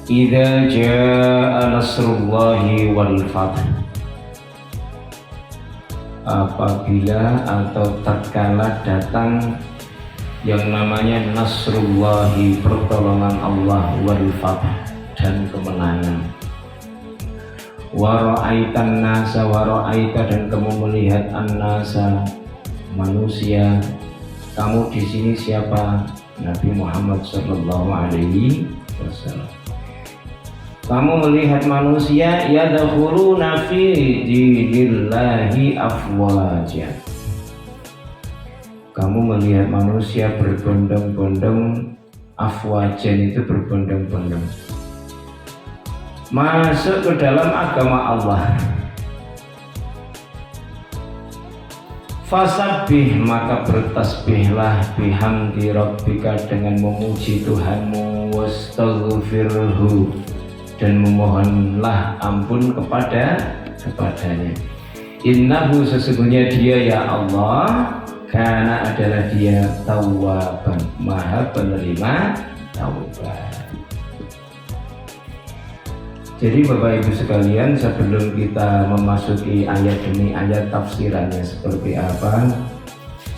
Idza jaa nasrullahi wal fath, apabila atau tatkala datang yang namanya nasrullahi, pertolongan Allah, wal fath, dan kemenangan. Wa ra'aitan nasa, wa ra'aita, dan kamu melihat an-nasa, manusia. Kamu di sini siapa? Nabi Muhammad sallallahu alaihi wasallam. Kamu melihat manusia yadkhuluna fi dinillahi afwaja. Kamu melihat manusia berbondong-bondong, afwajan itu berbondong-bondong, masuk ke dalam agama Allah. Fasabbih, maka bertasbihlah, bihamdi rabbika, dengan memuji Tuhanmu, wastaghfirhu, dan memohonlah ampun kepadanya. Innahu, sesungguhnya dia ya Allah, karena adalah dia tawwaban, maha penerima taubat. Jadi Bapak Ibu sekalian, sebelum kita memasuki ayat demi ayat tafsirannya seperti apa,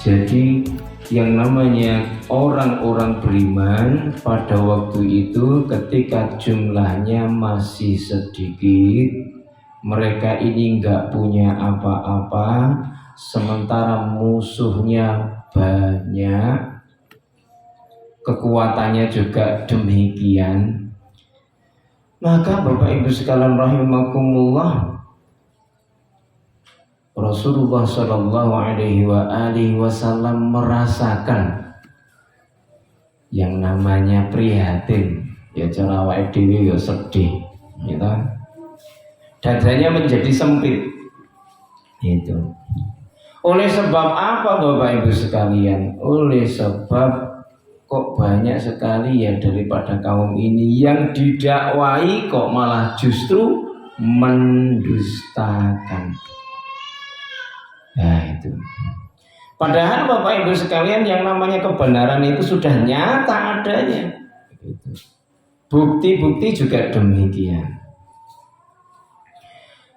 jadi yang namanya orang-orang beriman pada waktu itu ketika jumlahnya masih sedikit, mereka ini nggak punya apa-apa, sementara musuhnya banyak, kekuatannya juga demikian. Maka Bapak Ibu sekalian rahimakumullah, Rasulullah Shallallahu Alaihi Wasallam merasakan yang namanya prihatin, ya cara awake dhewe ya sedih, gitu. Dadanya menjadi sempit, itu. Oleh sebab apa Bapak Ibu sekalian? Oleh sebab kok banyak sekali ya daripada kaum ini yang didakwai kok malah justru mendustakan. Nah itu. Padahal Bapak Ibu sekalian, yang namanya kebenaran itu sudah nyata adanya. Bukti-bukti juga demikian.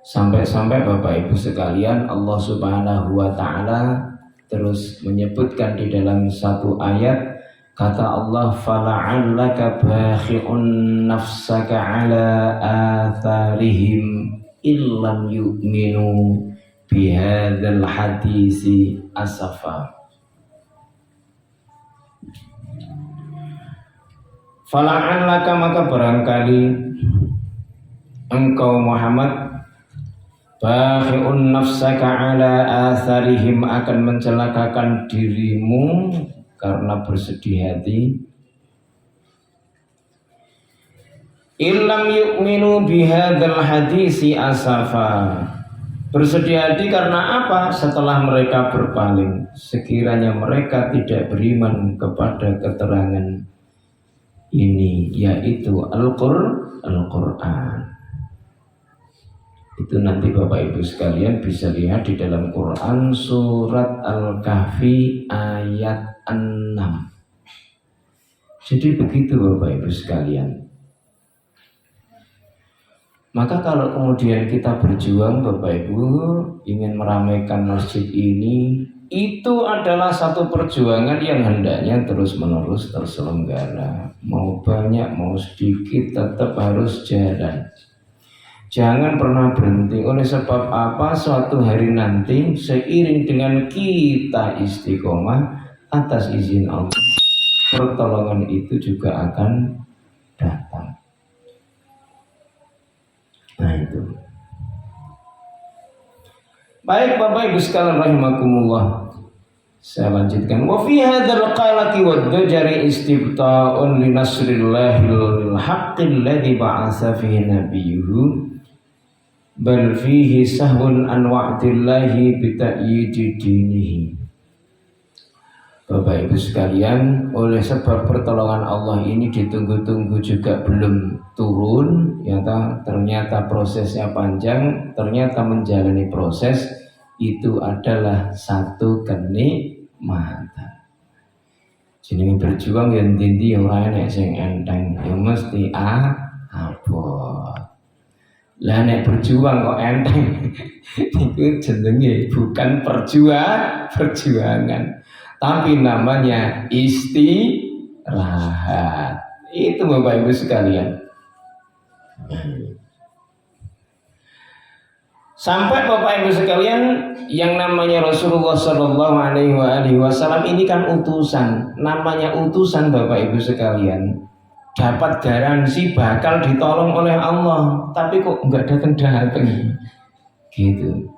Sampai-sampai Bapak Ibu sekalian, Allah Subhanahu wa Ta'ala terus menyebutkan di dalam satu ayat, kata Allah, fala'allaka bakhi'un nafsaka ala atharihim illam yu'minu bihadzal hadisi asafa. Fala'allaka, maka barangkali engkau Muhammad bakhi'un nafsaka ala atharihim, akan mencelakakan dirimu karena bersedih hati, illam yu'minu bihadzal hadisi asafa, bersedih hati karena apa? Setelah mereka berpaling, sekiranya mereka tidak beriman kepada keterangan ini, yaitu Al-Quran. Itu nanti Bapak Ibu sekalian bisa lihat di dalam Quran surat Al-Kahfi ayat 6. Jadi begitu Bapak Ibu sekalian. Maka kalau kemudian kita berjuang Bapak Ibu ingin meramaikan masjid ini, itu adalah satu perjuangan yang hendaknya terus menerus terselenggara. Mau banyak mau sedikit tetap harus jalan. Jangan pernah berhenti. Oleh sebab apa? Suatu hari nanti seiring dengan kita istiqomah atas izin Allah, pertolongan itu juga akan datang. Nah itu. Baik Bapak Ibu sekalian rahimakumullah, saya lanjutkan. Wa fi hadzal qalati wad dajari istibta'un li nasrillahil haqqil ladzi ba'atsa fihi nabiyyuhu bal fihi sahwun an wa'dillahi bi ta'yidi dinihi. Bapak Ibu sekalian, oleh sebab pertolongan Allah ini ditunggu-tunggu juga belum turun, ya ternyata prosesnya panjang, ternyata menjalani proses itu adalah satu kenikmatan. Jenenge berjuang yang tinggi yang lain sing enteng, yang mesti aman. Lah nek berjuang kok enteng. Itu jenenge bukan perjuangan, tapi namanya istirahat. Itu Bapak Ibu sekalian. Sampai Bapak Ibu sekalian, yang namanya Rasulullah Shallallahu Alaihi Wasallam ini kan utusan, namanya utusan Bapak Ibu sekalian, dapat garansi bakal ditolong oleh Allah, tapi kok nggak datang, gitu,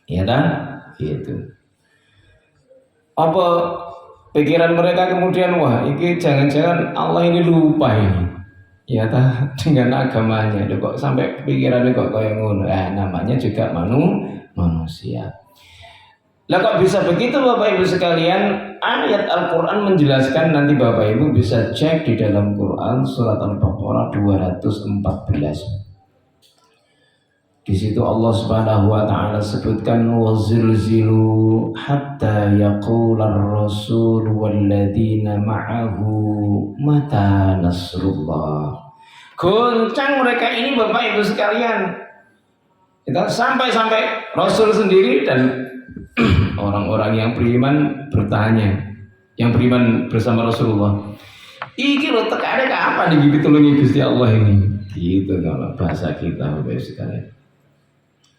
ya kan? Gitu. Apa pikiran mereka kemudian, wah, ini jangan-jangan Allah ini lupa ini. Ya ta, dengan agamanya kok sampai pikirannya kok kayak ngono. Namanya juga manusia. Lah kok bisa begitu Bapak Ibu sekalian? Ayat Al-Qur'an menjelaskan, nanti Bapak Ibu bisa cek di dalam Quran surat Al-Baqarah 214. Di situ Allah Subhanahu wa taala sebutkan wazilzilu hatta yaqular rasul walladzina ma'ahu mata nasrullah. Goncang mereka ini Bapak Ibu sekalian. Kita sampai Rasul sendiri dan orang-orang yang beriman bertanya, yang beriman bersama Rasulullah. Iki lho tekane kapan iki pitulungi Gusti Allah ini? Gitu kalau bahasa kita Bapak Ibu sekalian.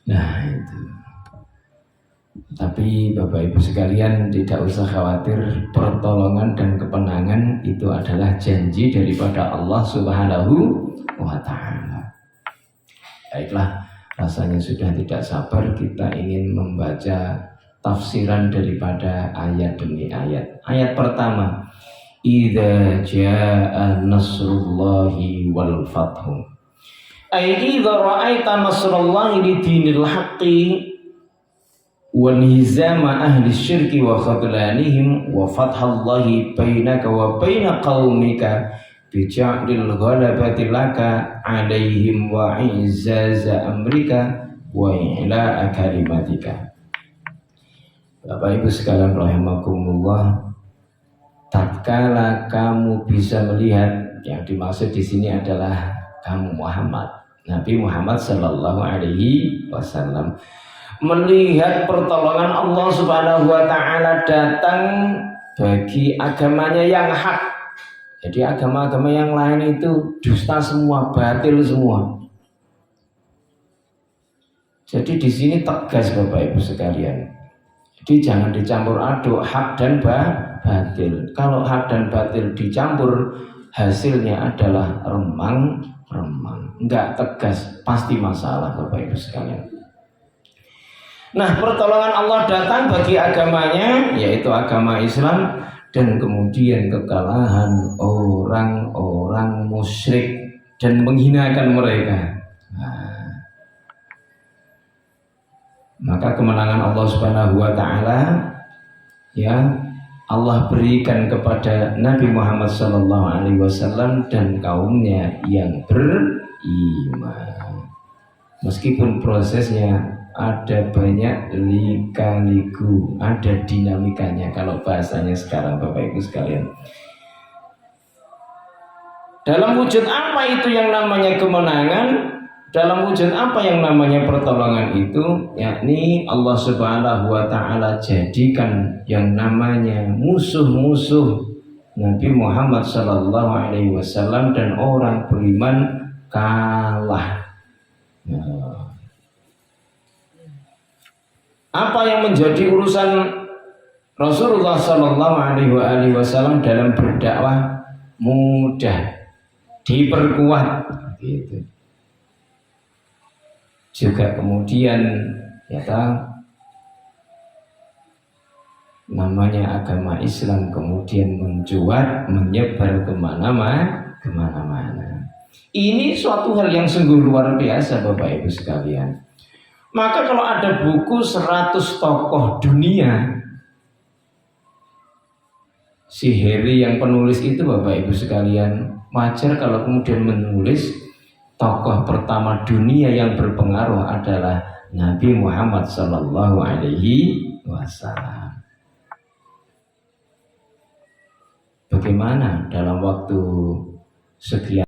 Nah itu. Tapi Bapak Ibu sekalian tidak usah khawatir, pertolongan dan kemenangan itu adalah janji daripada Allah Subhanahu wa taala. Baiklah, rasanya sudah tidak sabar kita ingin membaca tafsiran daripada ayat demi ayat. Ayat pertama, idza jaa nasrullahi wal fathu. Ai idza ra'aita nasrallahi lidinil haqqi wa nizama ahli syirki wa khadlanihim wa fathallahi bainaka wa baina qaumika bija'lil ghalabati laka alaihim wa izzaza amrika wa ila kalimatika. Bapak Ibu sekalian rahimakumullah, tatkala kamu bisa melihat, yang dimaksud di sini adalah kamu Muhammad, Nabi Muhammad sallallahu alaihi wasallam, melihat pertolongan Allah Subhanahu wa taala datang bagi agamanya yang hak. Jadi agama-agama yang lain itu dusta semua, batil semua. Jadi di sini tegas Bapak Ibu sekalian. Jadi jangan dicampur aduk hak dan batil. Kalau hak dan batil dicampur, hasilnya adalah remang-remang. Enggak tegas, pasti masalah Bapak Ibu sekalian. Nah, pertolongan Allah datang bagi agamanya, yaitu agama Islam, dan kemudian kekalahan orang-orang musyrik dan menghinakan mereka. Nah, maka kemenangan Allah Subhanahu wa taala ya Allah berikan kepada Nabi Muhammad sallallahu alaihi wasallam dan kaumnya yang beriman. Meskipun prosesnya ada banyak lika-liku, ada dinamikanya kalau bahasanya sekarang Bapak Ibu sekalian. Dalam wujud apa itu yang namanya kemenangan? Dalam wujud apa yang namanya pertolongan itu? Yakni Allah Subhanahu wa taala jadikan yang namanya musuh-musuh Nabi Muhammad sallallahu alaihi wasallam dan orang beriman kalah. Nah, apa yang menjadi urusan Rasulullah sallallahu alaihi wasallam dalam berdakwah? Mudah, diperkuat gitu. Juga kemudian ya namanya agama Islam kemudian mencuat, menyebar kemana-mana. Ini suatu hal yang sungguh luar biasa Bapak Ibu sekalian. Maka kalau ada buku 100 tokoh dunia, si Harry yang penulis itu Bapak Ibu sekalian, wajar kalau kemudian menulis tokoh pertama dunia yang berpengaruh adalah Nabi Muhammad sallallahu alaihi wasallam. Bagaimana dalam waktu sekian